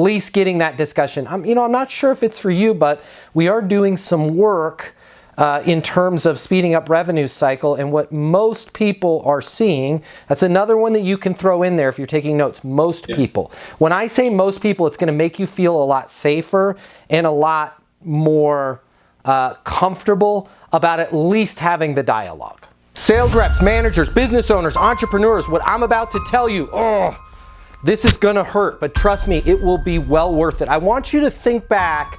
at least getting that discussion. I'm not sure if it's for you, but we are doing some work in terms of speeding up revenue cycle, and what most people are seeing, that's another one that you can throw in there if you're taking notes, most people. When I say most people, it's gonna make you feel a lot safer and a lot more comfortable about at least having the dialogue. Sales reps, managers, business owners, entrepreneurs, what I'm about to tell you, this is gonna hurt, but trust me, it will be well worth it. I want you to think back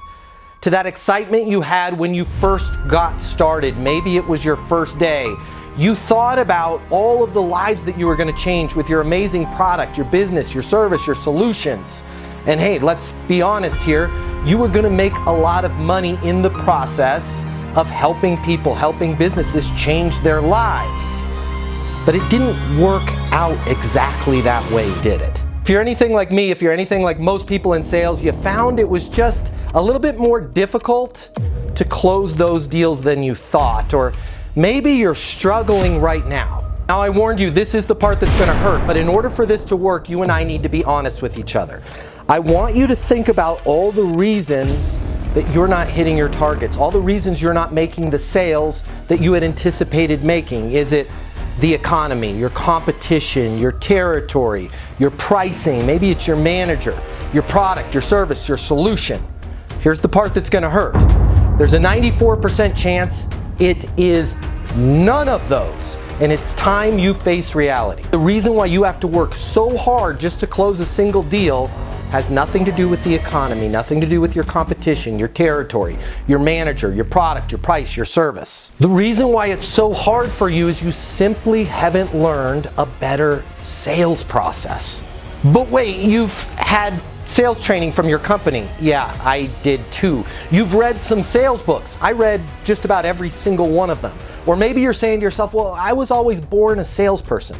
to that excitement you had when you first got started. Maybe it was your first day. You thought about all of the lives that you were gonna change with your amazing product, your business, your service, your solutions. And hey, let's be honest here, you were gonna make a lot of money in the process of helping people, helping businesses change their lives. But it didn't work out exactly that way, did it? If you're anything like me, if you're anything like most people in sales, you found it was just a little bit more difficult to close those deals than you thought, or maybe you're struggling right now. Now, I warned you, this is the part that's gonna hurt, but in order for this to work, you and I need to be honest with each other. I want you to think about all the reasons that you're not hitting your targets, all the reasons you're not making the sales that you had anticipated making. Is it the economy, your competition, your territory, your pricing? Maybe it's your manager, your product, your service, your solution. Here's the part that's gonna hurt. There's a 94% chance it is none of those, and it's time you face reality. The reason why you have to work so hard just to close a single deal has nothing to do with the economy, nothing to do with your competition, your territory, your manager, your product, your price, your service. The reason why it's so hard for you is you simply haven't learned a better sales process. But wait, you've had sales training from your company. Yeah, I did too. You've read some sales books. I read just about every single one of them. Or maybe you're saying to yourself, well, I was always born a salesperson.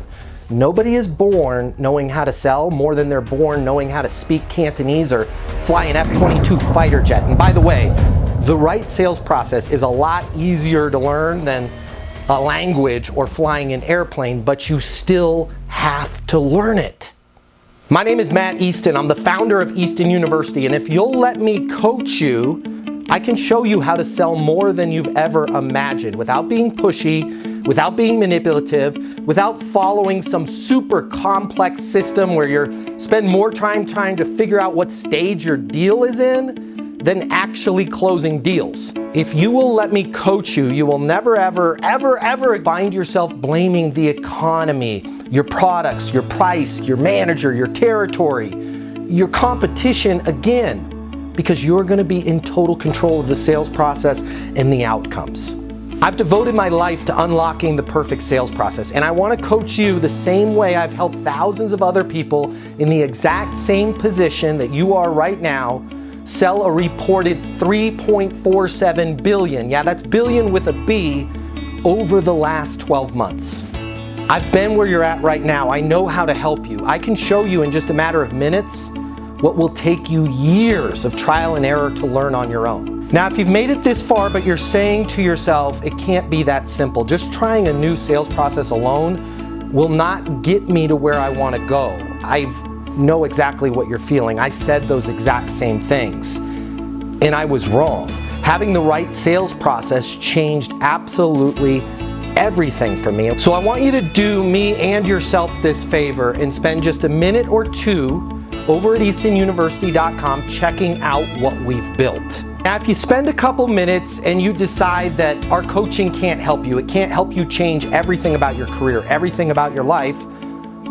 Nobody is born knowing how to sell more than they're born knowing how to speak Cantonese or fly an F-22 fighter jet. And by the way, the right sales process is a lot easier to learn than a language or flying an airplane, but you still have to learn it. My name is Matt Easton. I'm the founder of Easton University, and if you'll let me coach you, I can show you how to sell more than you've ever imagined without being pushy, without being manipulative, without following some super complex system where you spend more time trying to figure out what stage your deal is in than actually closing deals. If you will let me coach you, you will never, ever, ever, ever find yourself blaming the economy, your products, your price, your manager, your territory, your competition again, because you're gonna be in total control of the sales process and the outcomes. I've devoted my life to unlocking the perfect sales process, and I wanna coach you the same way I've helped thousands of other people in the exact same position that you are right now sell a reported $3.47 billion, yeah, that's billion with a B, over the last 12 months. I've been where you're at right now. I know how to help you. I can show you in just a matter of minutes what will take you years of trial and error to learn on your own. Now, if you've made it this far, but you're saying to yourself, it can't be that simple, just trying a new sales process alone will not get me to where I want to go. I know exactly what you're feeling. I said those exact same things, and I was wrong. Having the right sales process changed absolutely everything for me. So I want you to do me and yourself this favor and spend just a minute or two over at eastonuniversity.com checking out what we've built. Now, if you spend a couple minutes and you decide that our coaching can't help you, it can't help you change everything about your career, everything about your life,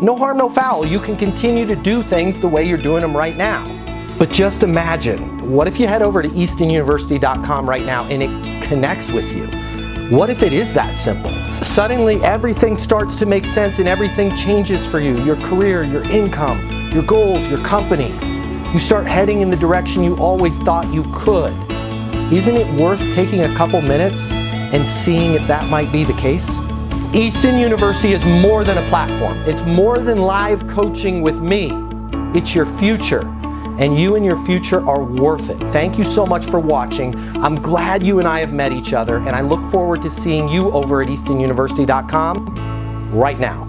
no harm, no foul. You can continue to do things the way you're doing them right now. But just imagine, what if you head over to eastonuniversity.com right now and it connects with you? What if it is that simple? Suddenly everything starts to make sense and everything changes for you. Your career, your income, your goals, your company. You start heading in the direction you always thought you could. Isn't it worth taking a couple minutes and seeing if that might be the case? Easton University is more than a platform. It's more than live coaching with me. It's your future, and you and your future are worth it. Thank you so much for watching. I'm glad you and I have met each other, and I look forward to seeing you over at eastonuniversity.com right now.